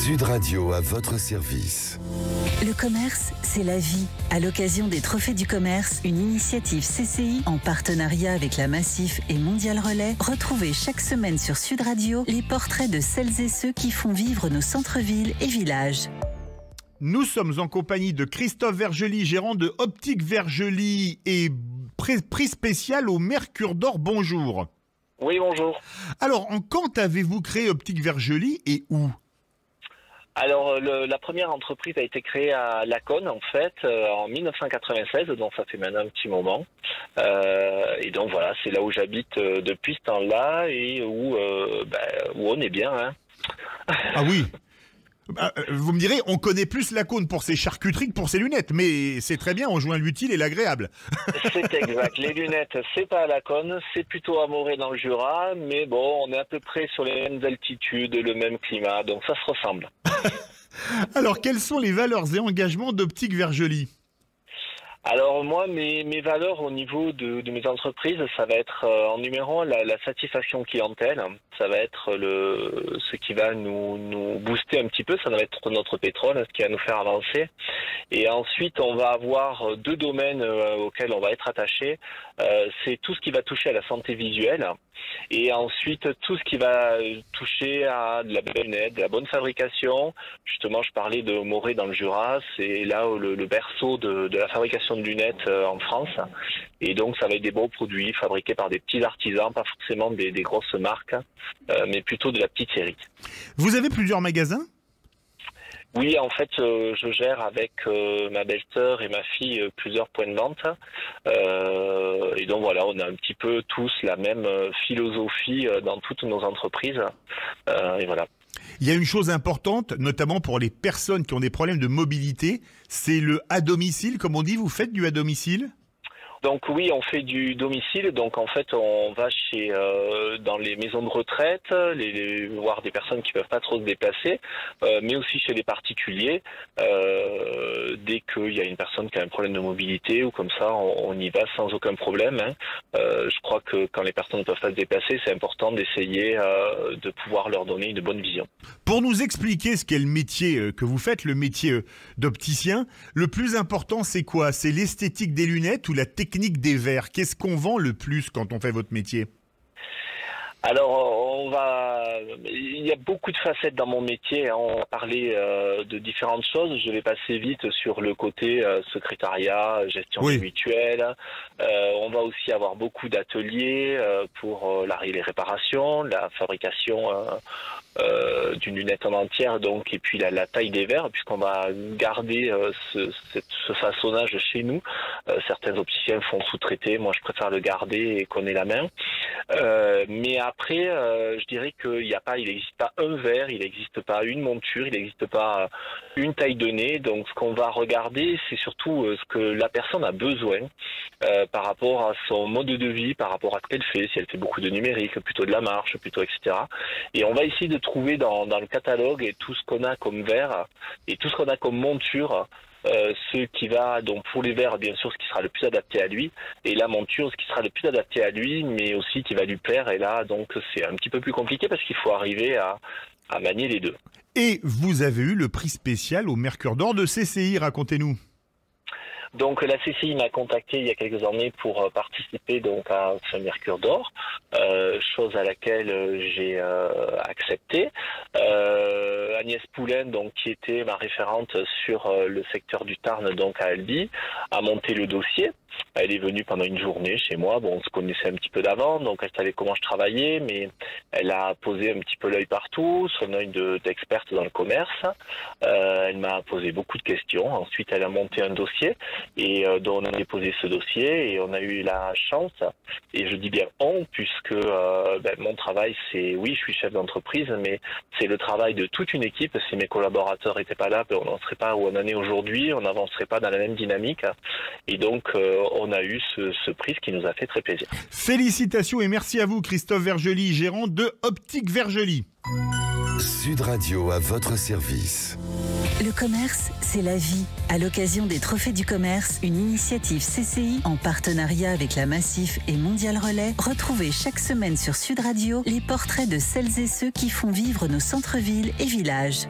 Sud Radio à votre service. Le commerce, c'est la vie. À l'occasion des Trophées du commerce, une initiative CCI en partenariat avec la Massif et Mondial Relais, retrouvez chaque semaine sur Sud Radio les portraits de celles et ceux qui font vivre nos centres-villes et villages. Nous sommes en compagnie de Christophe Vergely, gérant de Optique Vergely et prix spécial au Mercure d'Or. Bonjour. Oui, bonjour. Alors, quand avez-vous créé Optique Vergely et où ? Alors, la première entreprise a été créée à Laconne, en fait, en 1996, donc ça fait maintenant un petit moment. Et donc voilà, c'est là où j'habite depuis ce temps-là et où on est bien. Hein. Ah oui. Vous me direz, on connaît plus Laconne pour ses charcuteries que pour ses lunettes, mais c'est très bien, on joint l'utile et l'agréable. C'est exact. Les lunettes, c'est pas à Laconne, c'est plutôt à Morée dans le Jura, mais bon, on est à peu près sur les mêmes altitudes, le même climat, donc ça se ressemble. Alors, quelles sont les valeurs et engagements d'Optique Vergely ? Alors moi, mes valeurs au niveau de mes entreprises, ça va être en numéro 1 la satisfaction clientèle. Ça va être ce qui va nous booster un petit peu, ça va être notre pétrole, ce qui va nous faire avancer. Et ensuite, on va avoir deux domaines auxquels on va être attaché. C'est tout ce qui va toucher à la santé visuelle. Et ensuite, tout ce qui va toucher à de la belle lunette, de la bonne fabrication. Justement, je parlais de Morée dans le Jura, c'est là le berceau de la fabrication de lunettes en France. Et donc, ça va être des beaux produits fabriqués par des petits artisans, pas forcément des grosses marques, mais plutôt de la petite série. Vous avez plusieurs magasins ? Oui, en fait, je gère avec ma belle-sœur et ma fille plusieurs points de vente. Et donc voilà, on a un petit peu tous la même philosophie dans toutes nos entreprises. Et voilà. Il y a une chose importante, notamment pour les personnes qui ont des problèmes de mobilité, c'est le à domicile, comme on dit. Vous faites du à domicile ? Donc oui, on fait du domicile. Donc en fait, on va dans les maisons de retraite, voir des personnes qui peuvent pas trop se déplacer, mais aussi chez les particuliers. Dès qu'il y a une personne qui a un problème de mobilité ou comme ça, on y va sans aucun problème. Hein. Je crois que quand les personnes ne peuvent pas se déplacer, c'est important d'essayer de pouvoir leur donner une bonne vision. Pour nous expliquer ce qu'est le métier que vous faites, le métier d'opticien, le plus important c'est quoi ? C'est l'esthétique des lunettes ou la technique des verres? Qu'est-ce qu'on vend le plus quand on fait votre métier? Alors, il y a beaucoup de facettes dans mon métier. On va parler de différentes choses. Je vais passer vite sur le côté secrétariat, gestion des mutuelles. On va aussi avoir beaucoup d'ateliers pour les réparations, la fabrication d'une lunette en entière, donc, et puis la taille des verres, puisqu'on va garder ce façonnage chez nous. Certains opticiens font sous-traiter. Moi, je préfère le garder et qu'on ait la main. Mais après, je dirais qu'il n'existe pas un verre, il n'existe pas une monture, il n'existe pas une taille de nez. Donc, ce qu'on va regarder, c'est surtout ce que la personne a besoin par rapport à son mode de vie, par rapport à ce qu'elle fait, si elle fait beaucoup de numérique, plutôt de la marche, plutôt, etc. Et on va essayer de trouver dans le catalogue et tout ce qu'on a comme verre et tout ce qu'on a comme monture. Ce qui va, donc pour les verres, bien sûr, ce qui sera le plus adapté à lui, et la monture, ce qui sera le plus adapté à lui, mais aussi qui va lui plaire. Et là, donc, c'est un petit peu plus compliqué parce qu'il faut arriver à manier les deux. Et vous avez eu le prix spécial au Mercure d'Or de CCI, racontez-nous. Donc la CCI m'a contacté il y a quelques années pour participer donc à ce Mercure d'Or, chose à laquelle j'ai accepté. Agnès Poulain, donc qui était ma référente sur le secteur du Tarn, donc à Albi, a monté le dossier. Elle est venue pendant une journée chez moi. Bon, on se connaissait un petit peu d'avant, donc elle savait comment je travaillais, mais elle a posé un petit peu l'œil partout, son œil d'experte dans le commerce. Elle m'a posé beaucoup de questions. Ensuite, elle a monté un dossier et donc on a déposé ce dossier et on a eu la chance. Et je dis bien on, puisque mon travail, c'est oui, je suis chef d'entreprise, mais c'est le travail de toute une équipe. Si mes collaborateurs n'étaient pas là, on n'en serait pas où on en est aujourd'hui, on n'avancerait pas dans la même dynamique. Et donc, on a eu ce prix, ce qui nous a fait très plaisir. Félicitations et merci à vous, Christophe Vergely, gérant de Optique Vergely. Sud Radio à votre service. Le commerce, c'est la vie. À l'occasion des Trophées du commerce, une initiative CCI en partenariat avec la Massif et Mondial Relais, retrouvez chaque semaine sur Sud Radio les portraits de celles et ceux qui font vivre nos centres-villes et villages.